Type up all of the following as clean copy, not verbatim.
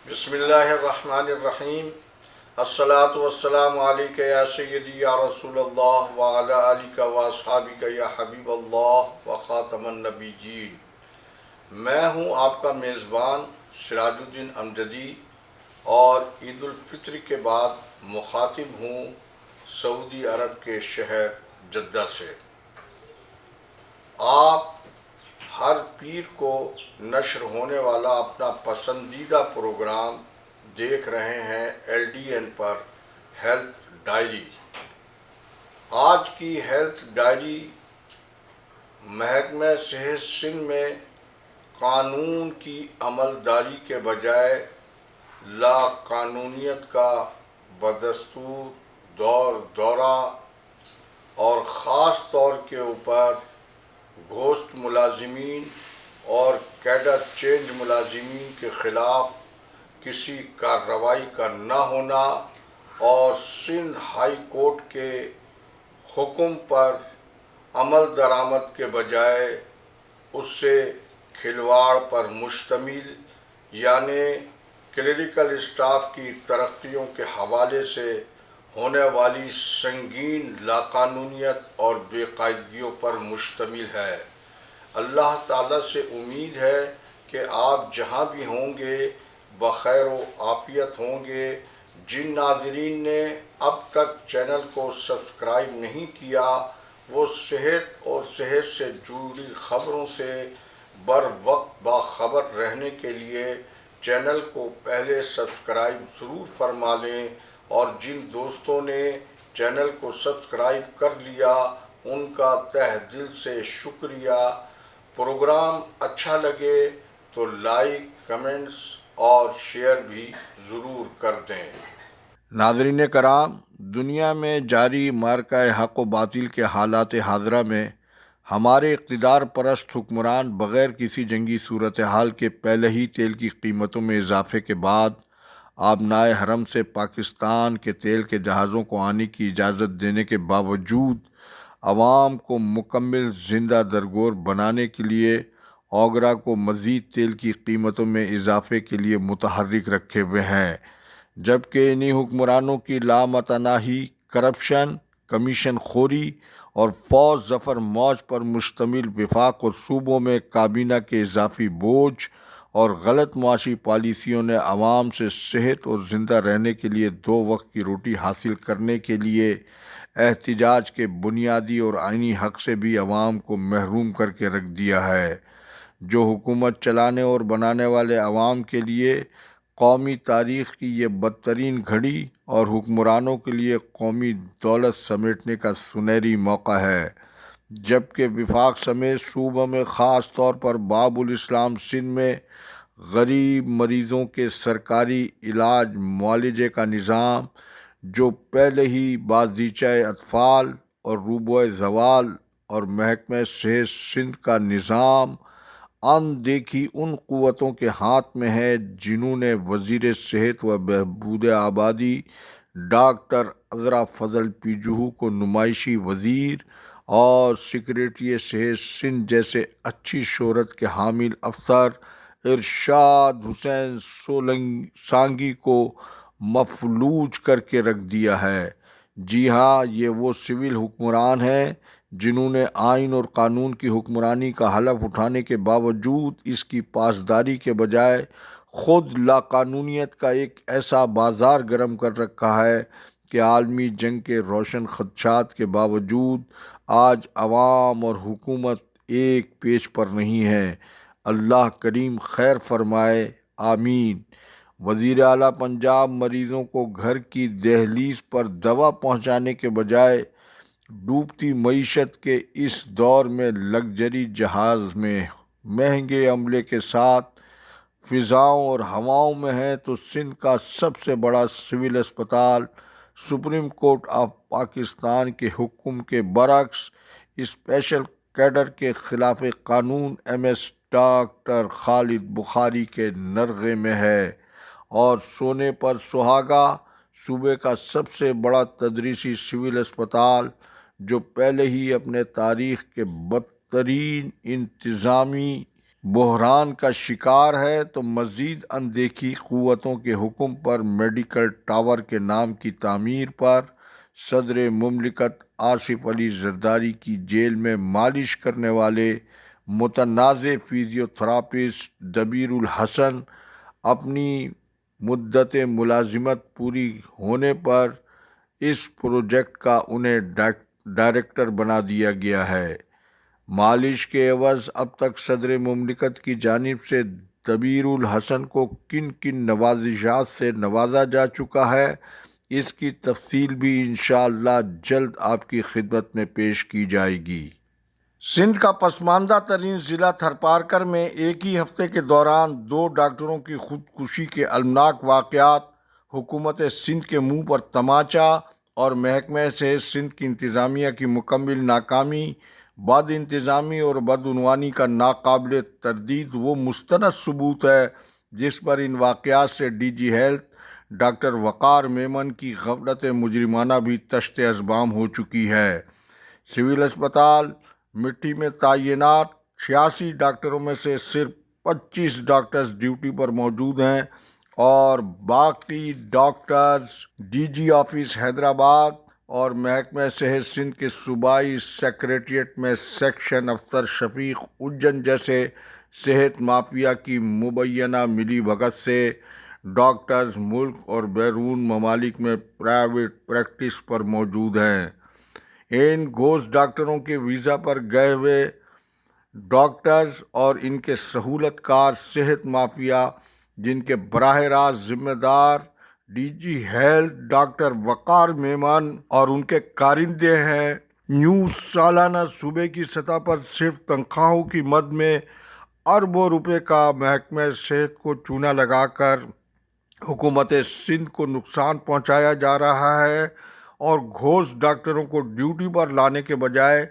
بسم اللہ الرحمن الرحیم۔ الصلاۃ والسلام علیک یا سیدی یا رسول اللہ وعلی آلک و اصحابک یا حبیب اللہ و خاتم النبیین۔ میں ہوں آپ کا میزبان سراج الدین امجدی اور عید الفطر کے بعد مخاطب ہوں سعودی عرب کے شہر جدہ سے۔ آپ ہر پیر کو نشر ہونے والا اپنا پسندیدہ پروگرام دیکھ رہے ہیں LDN پر، ہیلتھ ڈائری۔ آج کی ہیلتھ ڈائری محکمہ صحت سندھ میں قانون کی عملداری کے بجائے لا قانونیت کا بدستور دورہ اور خاص طور کے اوپر گھوسٹ ملازمین اور کیڈر چینج ملازمین کے خلاف کسی کارروائی کا نہ ہونا اور سندھ ہائی کورٹ کے حکم پر عمل درآمد کے بجائے اس سے کھلواڑ پر مشتمل، یعنی کلریکل اسٹاف کی ترقیوں کے حوالے سے ہونے والی سنگین لاقانونیت اور بے قاعدگیوں پر مشتمل ہے۔ اللہ تعالیٰ سے امید ہے کہ آپ جہاں بھی ہوں گے بخیر و عافیت ہوں گے۔ جن ناظرین نے اب تک چینل کو سبسکرائب نہیں کیا وہ صحت اور صحت سے جڑی خبروں سے بر وقت باخبر رہنے کے لیے چینل کو پہلے سبسکرائب ضرور فرما لیں، اور جن دوستوں نے چینل کو سبسکرائب کر لیا ان کا تہ دل سے شکریہ۔ پروگرام اچھا لگے تو لائک، کمنٹس اور شیئر بھی ضرور کر دیں۔ ناظرین کرام، دنیا میں جاری معرکہ حق و باطل کے حالات حاضرہ میں ہمارے اقتدار پرست حکمران بغیر کسی جنگی صورتحال کے پہلے ہی تیل کی قیمتوں میں اضافے کے بعد آبنائے حرم سے پاکستان کے تیل کے جہازوں کو آنے کی اجازت دینے کے باوجود عوام کو مکمل زندہ درگور بنانے کے لیے اوگرا کو مزید تیل کی قیمتوں میں اضافے کے لیے متحرک رکھے ہوئے ہیں، جبکہ انہی حکمرانوں کی لامتناہی، کرپشن، کمیشن خوری اور فوج ظفر موج پر مشتمل وفاق اور صوبوں میں کابینہ کے اضافی بوجھ اور غلط معاشی پالیسیوں نے عوام سے صحت اور زندہ رہنے کے لیے 2 وقت کی روٹی حاصل کرنے کے لیے احتجاج کے بنیادی اور آئینی حق سے بھی عوام کو محروم کر کے رکھ دیا ہے، جو حکومت چلانے اور بنانے والے عوام کے لیے قومی تاریخ کی یہ بدترین گھڑی اور حکمرانوں کے لیے قومی دولت سمیٹنے کا سنہری موقع ہے۔ جبکہ وفاق سمیت صوبوں میں خاص طور پر باب الاسلام سندھ میں غریب مریضوں کے سرکاری علاج معالجے کا نظام، جو پہلے ہی بازیچہ اطفال اور روبوئے زوال اور محکمہ صحت سندھ کا نظام دیکھی ان قوتوں کے ہاتھ میں ہے جنہوں نے وزیر صحت و بہبود آبادی ڈاکٹر عذرا فضل پیجو کو نمائشی وزیر اور سیکریٹری صحت سندھ جیسے اچھی شہرت کے حامل افسر ارشاد حسین سانگی کو مفلوج کر کے رکھ دیا ہے۔ جی ہاں، یہ وہ سول حکمران ہیں جنہوں نے آئین اور قانون کی حکمرانی کا حلف اٹھانے کے باوجود اس کی پاسداری کے بجائے خود لاقانونیت کا ایک ایسا بازار گرم کر رکھا ہے کہ عالمی جنگ کے روشن خدشات کے باوجود آج عوام اور حکومت ایک پیج پر نہیں ہے۔ اللہ کریم خیر فرمائے، آمین۔ وزیر اعلیٰ پنجاب مریضوں کو گھر کی دہلیز پر دوا پہنچانے کے بجائے ڈوبتی معیشت کے اس دور میں لگژری جہاز میں مہنگے عملے کے ساتھ فضاؤں اور ہواؤں میں ہیں، تو سندھ کا سب سے بڑا سول اسپتال سپریم کورٹ آف پاکستان کے حکم کے برعکس اسپیشل کیڈر کے خلاف قانون MS ڈاکٹر خالد بخاری کے نرغے میں ہے، اور سونے پر سہاگا صوبے کا سب سے بڑا تدریسی سول اسپتال، جو پہلے ہی اپنے تاریخ کے بدترین انتظامی بحران کا شکار ہے تو مزید اندیکھی قوتوں کے حکم پر میڈیکل ٹاور کے نام کی تعمیر پر صدر مملکت آصف علی زرداری کی جیل میں مالش کرنے والے متنازع فزیو تھراپسٹ دبیر الحسن اپنی مدت ملازمت پوری ہونے پر اس پروجیکٹ کا انہیں ڈائریکٹر بنا دیا گیا ہے۔ مالش کے عوض اب تک صدر مملکت کی جانب سے دبیر الحسن کو کن کن نوازشات سے نوازا جا چکا ہے، اس کی تفصیل بھی انشاءاللہ جلد آپ کی خدمت میں پیش کی جائے گی۔ سندھ کا پسماندہ ترین ضلع تھرپارکر میں ایک ہی ہفتے کے دوران 2 ڈاکٹروں کی خودکشی کے المناک واقعات حکومت سندھ کے منہ پر تماچا اور محکمہ صحت سندھ کی انتظامیہ کی مکمل ناکامی، بد انتظامی اور بدعنوانی کا ناقابل تردید وہ مستند ثبوت ہے جس پر ان واقعات سے ڈی جی ہیلتھ ڈاکٹر وقار میمن کی غفلت مجرمانہ بھی تشت اذبام ہو چکی ہے۔ سول اسپتال مٹی میں تعینات 86 ڈاکٹروں میں سے صرف 25 ڈاکٹرز ڈیوٹی پر موجود ہیں اور باقی ڈاکٹرز ڈی جی آفس حیدرآباد اور محکمہ صحت سندھ کے صوبائی سیکریٹریٹ میں سیکشن افسر شفیق اجن جیسے صحت مافیا کی مبینہ ملی بھگت سے ڈاکٹرز ملک اور بیرون ممالک میں پرائیویٹ پریکٹس پر موجود ہیں۔ ان گھوست ڈاکٹروں کے ویزا پر گئے ہوئے ڈاکٹرز اور ان کے سہولت کار صحت مافیا جن کے براہ راست ذمہ دار ڈی جی ہیلتھ ڈاکٹر وقار میمن اور ان کے کارندے ہیں، یوں سالانہ صوبے کی سطح پر صرف تنخواہوں کی مد میں اربوں روپے کا محکمہ صحت کو چونا لگا کر حکومت سندھ کو نقصان پہنچایا جا رہا ہے اور گھوست ڈاکٹروں کو ڈیوٹی پر لانے کے بجائے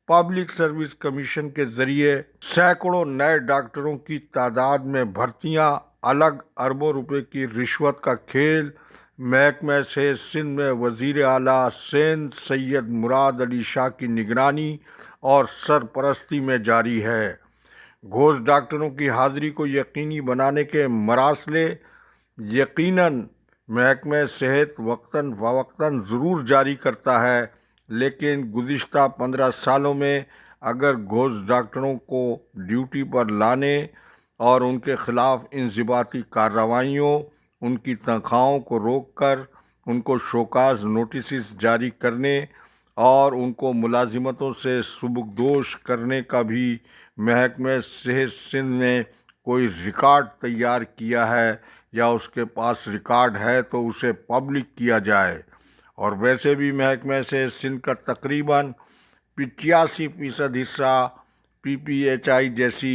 پبلک سروس کمیشن کے ذریعے سینکڑوں نئے ڈاکٹروں کی تعداد میں بھرتیاں، الگ اربوں روپے کی رشوت کا کھیل محکمہ صحت سندھ میں وزیر اعلیٰ سندھ سید مراد علی شاہ کی نگرانی اور سرپرستی میں جاری ہے۔ گھوست ڈاکٹروں کی حاضری کو یقینی بنانے کے مراسلے یقیناً محکمہ صحت وقتاً فوقتاً ضرور جاری کرتا ہے، لیکن گزشتہ 15 سالوں میں اگر گھوست ڈاکٹروں کو ڈیوٹی پر لانے اور ان کے خلاف انضباطی کارروائیوں، ان کی تنخواہوں کو روک کر ان کو شوکاز نوٹسز جاری کرنے اور ان کو ملازمتوں سے سبکدوش کرنے کا بھی محکمہ صحت سندھ نے کوئی ریکارڈ تیار کیا ہے یا اس کے پاس ریکارڈ ہے تو اسے پبلک کیا جائے۔ اور ویسے بھی محکمہ صحت سندھ کا تقریباً 85% حصہ پی پی ایچ آئی جیسی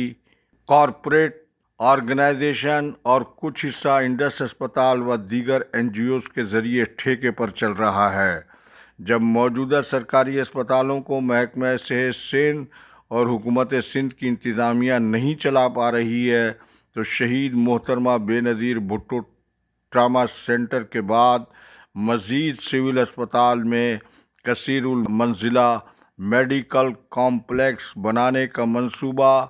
کارپوریٹ آرگنائزیشن اور کچھ حصہ انڈس اسپتال و دیگر این جی اوز کے ذریعے ٹھیکے پر چل رہا ہے۔ جب موجودہ سرکاری اسپتالوں کو محکمہ صحت سندھ اور حکومت سندھ کی انتظامیہ نہیں چلا پا رہی ہے تو شہید محترمہ بے نظیر بھٹو ٹراما سینٹر کے بعد مزید سول اسپتال میں کثیر المنزلہ میڈیکل کمپلیکس بنانے کا منصوبہ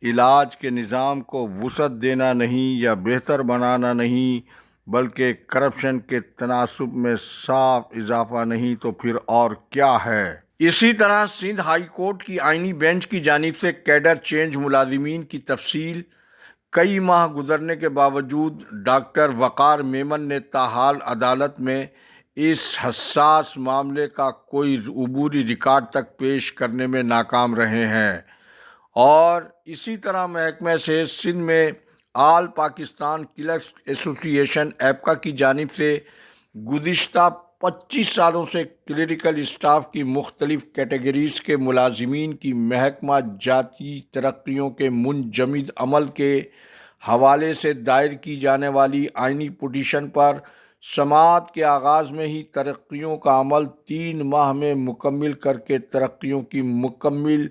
علاج کے نظام کو وسعت دینا نہیں یا بہتر بنانا نہیں بلکہ کرپشن کے تناسب میں صاف اضافہ نہیں تو پھر اور کیا ہے۔ اسی طرح سندھ ہائی کورٹ کی آئینی بینچ کی جانب سے کیڈر چینج ملازمین کی تفصیل کئی ماہ گزرنے کے باوجود ڈاکٹر وقار میمن نے تاحال عدالت میں اس حساس معاملے کا کوئی عبوری ریکارڈ تک پیش کرنے میں ناکام رہے ہیں۔ اور اسی طرح محکمہ صحت سندھ میں آل پاکستان کلرکس ایسوسی ایشن ایپکا کی جانب سے گزشتہ 25 سالوں سے کلریکل اسٹاف کی مختلف کیٹیگریز کے ملازمین کی محکمہ جاتی ترقیوں کے منجمد عمل کے حوالے سے دائر کی جانے والی آئینی پٹیشن پر سماعت کے آغاز میں ہی ترقیوں کا عمل 3 ماہ میں مکمل کر کے ترقیوں کی مکمل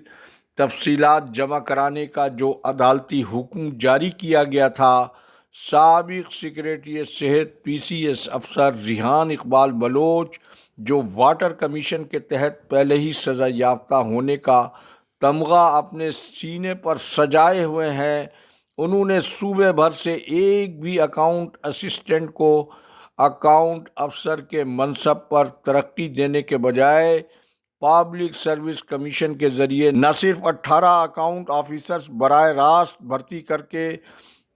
تفصیلات جمع کرانے کا جو عدالتی حکم جاری کیا گیا تھا، سابق سیکریٹری صحت پی سی ایس افسر ریحان اقبال بلوچ جو واٹر کمیشن کے تحت پہلے ہی سزا یافتہ ہونے کا تمغہ اپنے سینے پر سجائے ہوئے ہیں۔ انہوں نے صوبے بھر سے ایک بھی اکاؤنٹ اسسٹنٹ کو اکاؤنٹ افسر کے منصب پر ترقی دینے کے بجائے پبلک سروس کمیشن کے ذریعے نہ صرف 18 اکاؤنٹ آفیسرز براہ راست بھرتی کر کے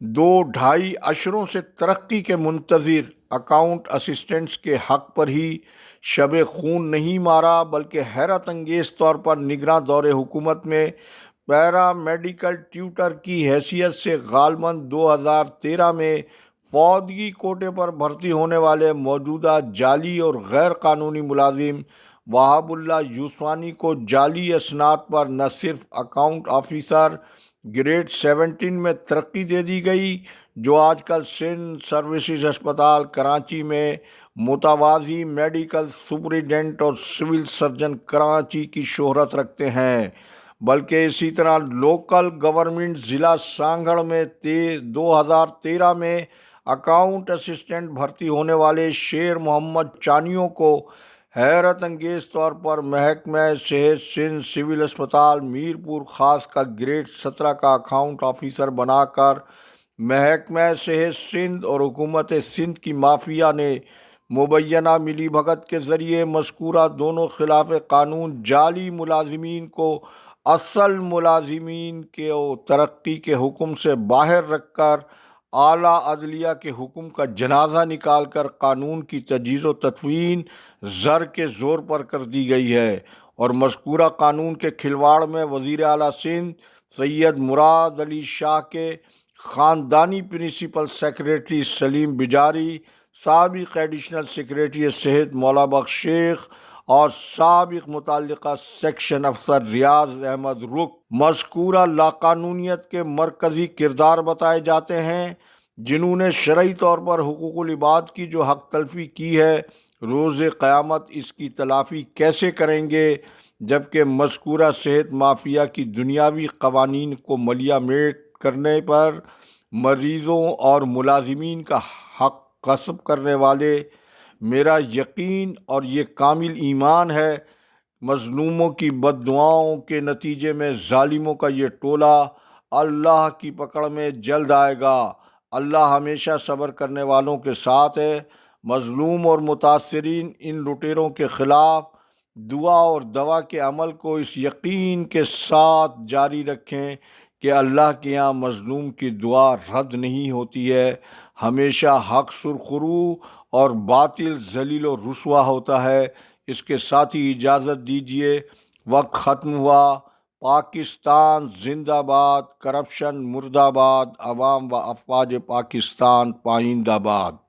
2-2.5 اشروں سے ترقی کے منتظر اکاؤنٹ اسسٹنٹس کے حق پر ہی شب خون نہیں مارا، بلکہ حیرت انگیز طور پر نگراں دور حکومت میں پیرا میڈیکل ٹیوٹر کی حیثیت سے غالباً 2013 میں فوجی کوٹے پر بھرتی ہونے والے موجودہ جعلی اور غیر قانونی ملازم وہاب اللہ یوسفانی کو جعلی اسناد پر نہ صرف اکاؤنٹ آفیسر گریڈ 17 میں ترقی دے دی گئی، جو آج کل سندھ سروسز ہسپتال کراچی میں متوازی میڈیکل سپرنٹینڈنٹ اور سول سرجن کراچی کی شہرت رکھتے ہیں، بلکہ اسی طرح لوکل گورنمنٹ ضلع سانگھڑ میں 2013 میں اکاؤنٹ اسسٹنٹ بھرتی ہونے والے شیر محمد چانیوں کو حیرت انگیز طور پر محکمہ صحت سندھ سول اسپتال میرپور خاص کا گریڈ 17 کا اکاؤنٹ آفیسر بنا کر محکمہ صحت سندھ اور حکومت سندھ کی مافیا نے مبینہ ملی بھگت کے ذریعے مذکورہ دونوں خلاف قانون جعلی ملازمین کو اصل ملازمین کے ترقی کے حکم سے باہر رکھ کر اعلیٰ عدلیہ کے حکم کا جنازہ نکال کر قانون کی تجویز و تدوین زر کے زور پر کر دی گئی ہے، اور مذکورہ قانون کے کھلواڑ میں وزیر اعلیٰ سندھ سید مراد علی شاہ کے خاندانی پرنسپل سیکریٹری سلیم بجاری، سابق ایڈیشنل سیکریٹری صحت مولا بخش شیخ اور سابق متعلقہ سیکشن افسر ریاض احمد رک مذکورہ لاقانونیت کے مرکزی کردار بتائے جاتے ہیں، جنہوں نے شرعی طور پر حقوق العباد کی جو حق تلفی کی ہے، روز قیامت اس کی تلافی کیسے کریں گے، جبکہ مذکورہ صحت مافیا کی دنیاوی قوانین کو ملیہ میٹ کرنے پر مریضوں اور ملازمین کا حق غصب کرنے والے۔ میرا یقین اور یہ کامل ایمان ہے، مظلوموں کی بد دعاؤں کے نتیجے میں ظالموں کا یہ ٹولہ اللہ کی پکڑ میں جلد آئے گا۔ اللہ ہمیشہ صبر کرنے والوں کے ساتھ ہے۔ مظلوم اور متاثرین ان لٹیروں کے خلاف دعا اور دوا کے عمل کو اس یقین کے ساتھ جاری رکھیں کہ اللہ کے یہاں مظلوم کی دعا رد نہیں ہوتی ہے، ہمیشہ حق سرخرو اور باطل ذلیل و رسوا ہوتا ہے۔ اس کے ساتھ ہی اجازت دیجیے، وقت ختم ہوا۔ پاکستان زندہ باد، کرپشن مردہ باد، عوام و افواج پاکستان پائندہ باد۔